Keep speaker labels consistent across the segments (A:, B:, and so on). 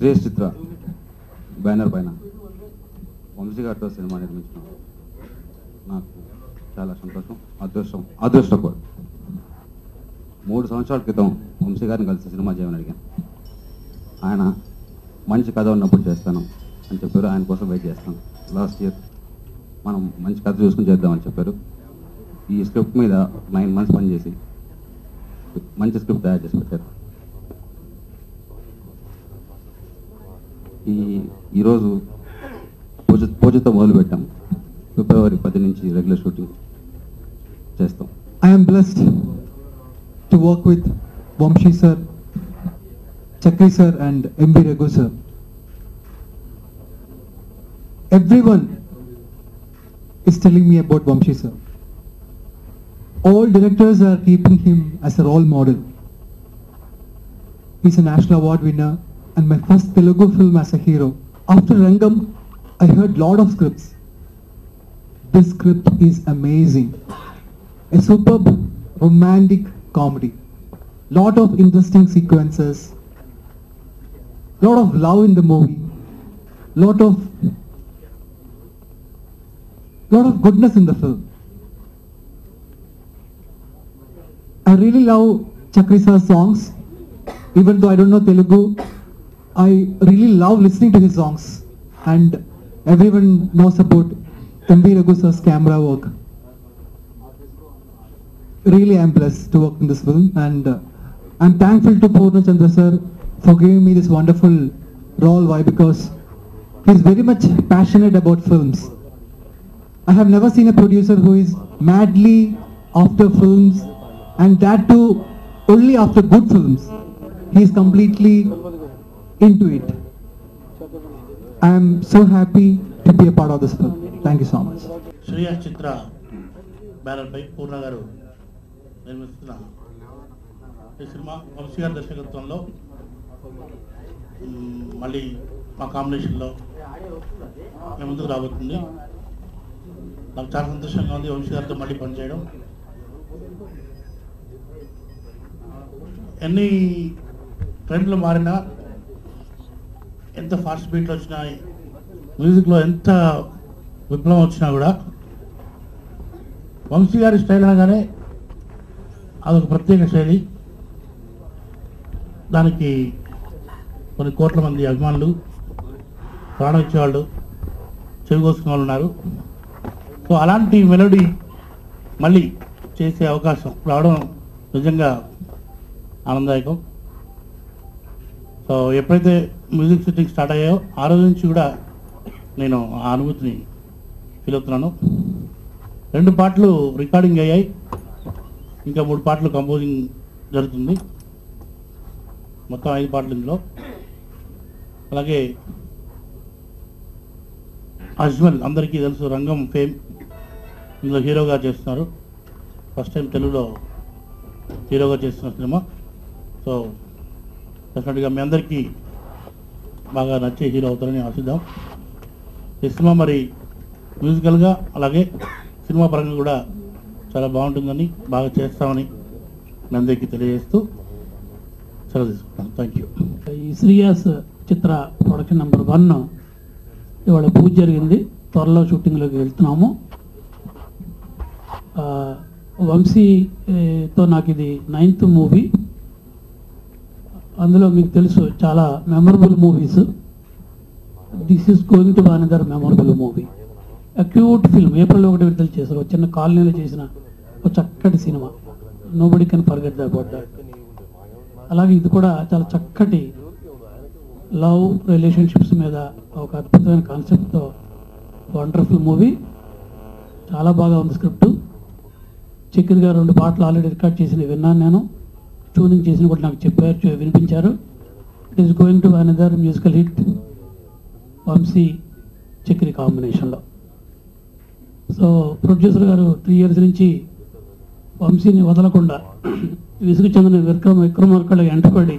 A: Shreyas Chitra banner పైన వంశీ గారితో cinema నిర్మించడం నాకు చాలా సంతోషం, అదృష్టం కూడా. 3 సంవత్సరాల క్రితం వంశీ గారిని కలిసి సినిమా చేయమని అడిగాను. ఆయన మంచి కథ ఉన్నప్పుడు చేస్తాను అని చెప్పారు. ఆయన కోసం వెయిట్ చేస్తాను. లాస్ట్ ఇయర్ మనం మంచి కథ చూసుకుని చేద్దామని చెప్పారు. ఈ స్క్రిప్ట్ మీద 9 months పనిచేసి మంచి స్క్రిప్ట్ తయారు చేసి పెట్టారు. ఈరోజు పూజతో మొదలుపెట్టాం. February 10 నుంచి రెగ్యులర్ షూటింగ్ చేస్తాం.
B: I am blessed to work with Vamshi sir, Chakri sir and MB Raghu sir. Everyone is telling me about Vamshi sir. All directors are keeping him as a role model. He's a national award winner and my first Telugu film as a hero. After Rangam, I heard lot of scripts. This script is amazing. A superb romantic comedy. Lot of interesting sequences. Lot of love in the movie. Lot of goodness in the film. I really love Chakri sir's songs. Even though I don't know Telugu, I really love listening to his songs. And everyone knows about MB Raghu sir's camera work. Really, I am blessed to work in this film, and I'm thankful to Purna Chandra sir for giving me this wonderful role. Why? Because he's very much passionate about films. I have never seen a producer who is madly after films, and that too only after good films. He is completely into it. I am so happy to be a part of this film. Thank you so much.
C: Shreyas Chitra banner పై పూర్ణ గారు నిర్మిస్తున్న ఈ cinema Vamsi గారి దర్శకత్వంలో మళ్ళీ మా కాంబినేషన్లో మేము ముందుకు రాబోతుంది. నాకు చాలా సంతోషంగా ఉంది వంశీ గారితో మళ్ళీ పనిచేయడం. ఎన్ని ట్రెండ్లు మారినా, ఎంత ఫాస్ట్ బీట్లు వచ్చినా, మ్యూజిక్లో ఎంత విప్లవం వచ్చినా కూడా వంశీ గారి స్టైల్ అనగానే అదొక ప్రత్యేక శైలి. దానికి కొన్ని కోట్ల మంది అభిమానులు, ప్రాణం ఇచ్చేవాళ్ళు, చెవి కోసుకునే వాళ్ళు ఉన్నారు. సో అలాంటి మెలోడీ మళ్ళీ చేసే అవకాశం రావడం నిజంగా ఆనందదాయకం. సో ఎప్పుడైతే మ్యూజిక్ షూటింగ్ స్టార్ట్ అయ్యాయో ఆ రోజు నుంచి కూడా నేను ఆ అనుభూతిని ఫీల్ అవుతున్నాను. 2 పాటలు రికార్డింగ్ అయ్యాయి, ఇంకా 3 పాటలు కంపోజింగ్ జరుగుతుంది. మొత్తం 5 పాటలు ఇందులో. అలాగే అజ్మల్ అందరికీ తెలుసు, రంగం ఫేమ్, ఇందులో హీరోగా చేస్తున్నారు. ఫస్ట్ టైం తెలుగులో హీరోగా చేస్తున్న సినిమా. సో డెఫినెట్గా మీ అందరికీ బాగా నచ్చే హీరో అవుతారని ఆశిద్దాం. ఈ సినిమా మరి మ్యూజికల్గా అలాగే సినిమా పరంగా కూడా చాలా బాగుంటుందని, బాగా చేస్తామని మీ అందరికీ తెలియజేస్తూ సెలవు తీసుకుంటాను. Thank you.
D: ఈ శ్రేయస్ చిత్ర ప్రొడక్షన్ నెంబర్ 1 ఇవాళ పూజ జరిగింది. త్వరలో షూటింగ్లోకి వెళ్తున్నాము. వంశీతో నాకు ఇది 9th మూవీ. అందులో మీకు తెలుసు చాలా memorable movies. This is going to be another memorable movie. Acute film April 1 విడుదల చేశారు. చిన్న కాలనీలో చేసిన ఒక చక్కటి cinema. Nobody can forget about that. అలాగే ఇది కూడా చాలా చక్కటి లవ్ రిలేషన్షిప్స్ మీద ఒక అద్భుతమైన కాన్సెప్ట్తో వండర్ఫుల్ మూవీ. చాలా బాగా ఉంది స్క్రిప్ట్. చక్రి గారు 2 పాటలు ఆల్రెడీ రికార్డ్ చేసి విన్నాను నేను. ట్యూనింగ్ చేసిన కూడా నాకు చెప్పారు, వినిపించారు. It is going to another musical hit Vamsi Chakri కాంబినేషన్లో. సో ప్రొడ్యూసర్ గారు 3 years నుంచి వంశీని వదలకుండా విసుగు చెందిన విక్రమార్కలు ఎంటపడి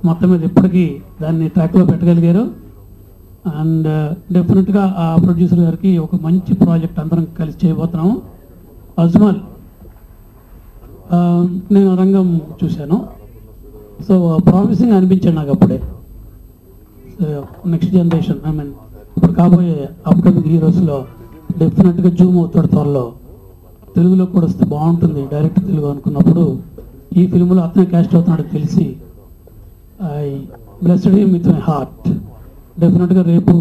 D: మొత్తం మీద ఇప్పటికీ దాన్ని ట్రాక్లో పెట్టగలిగారు. అండ్ డెఫినెట్గా ఆ ప్రొడ్యూసర్ గారికి ఒక మంచి ప్రాజెక్ట్ అందరం కలిసి చేయబోతున్నాము. అజ్మల్ నేను రంగం చూశాను. సో ప్రామిసింగ్ అనిపించాడు నాకు అప్పుడే. నెక్స్ట్ జనరేషన్ ఐ మీన్ ఇప్పుడు కాబోయే అప్కమింగ్ హీరోస్లో డెఫినెట్గా జూమ్ అవుతాడు త్వరలో. తెలుగులో కూడా వస్తే బాగుంటుంది డైరెక్ట్ తెలుగు అనుకున్నప్పుడు ఈ ఫిల్మ్లో అతనే క్యాస్ట్ అవుతున్నాడు తెలిసి I blessed him with my heart. డెఫినెట్గా రేపు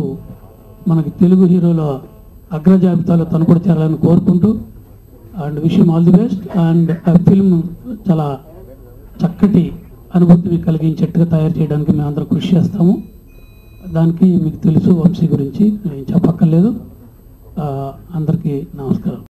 D: మనకి తెలుగు హీరోల అగ్ర జాబితాలో తను కూడా చేరాలని కోరుకుంటూ and wish him all the best. And ఆ ఫిల్మ్ చాలా చక్కటి అనుభూతిని కలిగించేట్టుగా తయారు చేయడానికి మేము అందరం కృషి చేస్తాము. దానికి మీకు తెలుసు వంశీ గురించి నేను చెప్పక్కర్లేదు. అందరికీ నమస్కారం.